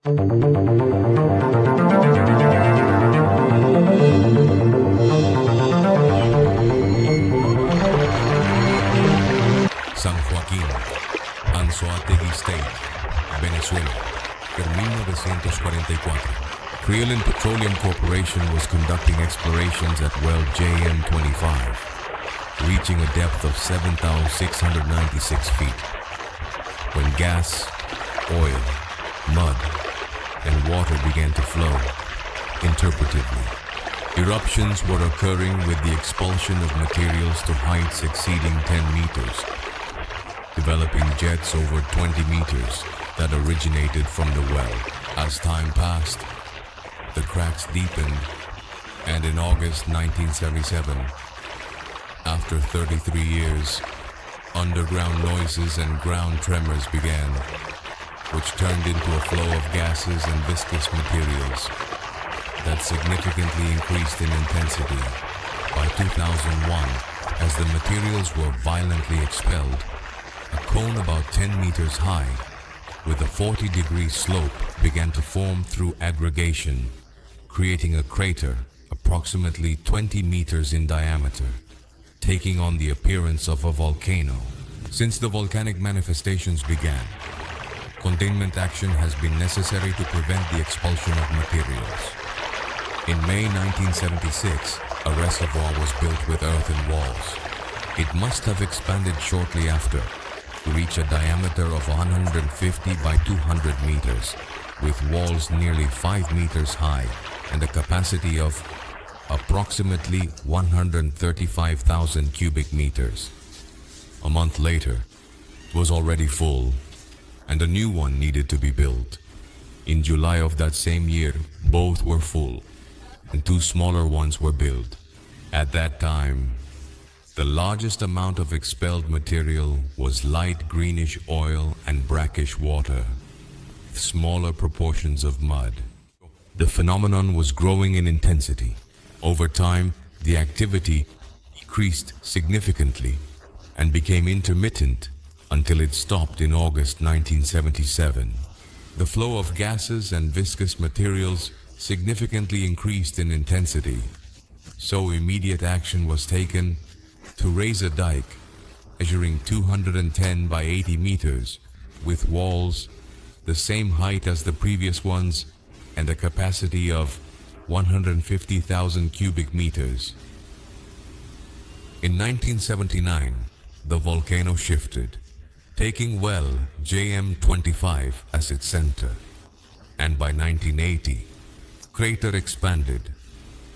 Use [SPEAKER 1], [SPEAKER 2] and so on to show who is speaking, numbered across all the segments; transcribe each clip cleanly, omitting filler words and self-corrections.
[SPEAKER 1] San Joaquín, Anzoátegui State, Venezuela, en 1944. Creolin Petroleum Corporation was conducting explorations at well JM-25, reaching a depth of 7,696 feet, when gas, oil, mud, and water began to flow interpretively. Eruptions were occurring with the expulsion of materials to heights exceeding 10 meters, developing jets over 20 meters that originated from the well. As time passed, the cracks deepened, and in August 1977, after 33 years, underground noises and ground tremors began, which turned into a flow of gases and viscous materials that significantly increased in intensity. By 2001, as the materials were violently expelled, a cone about 10 meters high, with a 40-degree slope, began to form through aggregation, creating a crater approximately 20 meters in diameter, taking on the appearance of a volcano. Since the volcanic manifestations began, containment action has been necessary to prevent the expulsion of materials. In May 1976, a reservoir was built with earthen walls. It must have expanded shortly after to reach a diameter of 150 by 200 meters, with walls nearly 5 meters high and a capacity of approximately 135,000 cubic meters. A month later, it was already full, and a new one needed to be built. In July of that same year, both were full, and 2 smaller ones were built. At that time, the largest amount of expelled material was light greenish oil and brackish water, with smaller proportions of mud. The phenomenon was growing in intensity. Over time, the activity decreased significantly and became intermittent until it stopped in August 1977. The flow of gases and viscous materials significantly increased in intensity, so immediate action was taken to raise a dike measuring 210 by 80 meters with walls the same height as the previous ones and a capacity of 150,000 cubic meters. In 1979, the volcano shifted, taking well JM-25 as its center, and by 1980, the crater expanded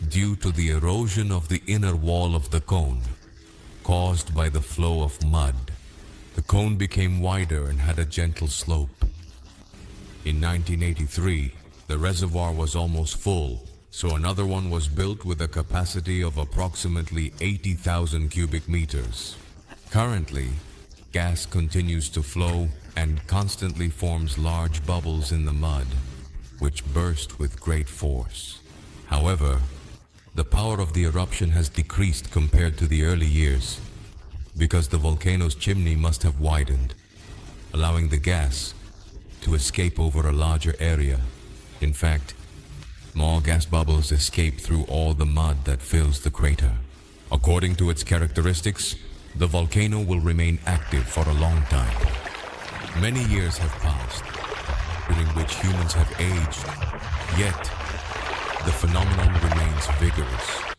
[SPEAKER 1] due to the erosion of the inner wall of the cone, caused by the flow of mud. The cone became wider and had a gentle slope. In 1983, the reservoir was almost full, so another one was built with a capacity of approximately 80,000 cubic meters. Currently, gas continues to flow and constantly forms large bubbles in the mud, which burst with great force. However, the power of the eruption has decreased compared to the early years, because the volcano's chimney must have widened, allowing the gas to escape over a larger area. In fact, small gas bubbles escape through all the mud that fills the crater. According to its characteristics, the volcano will remain active for a long time. Many years have passed, during which humans have aged, yet the phenomenon remains vigorous.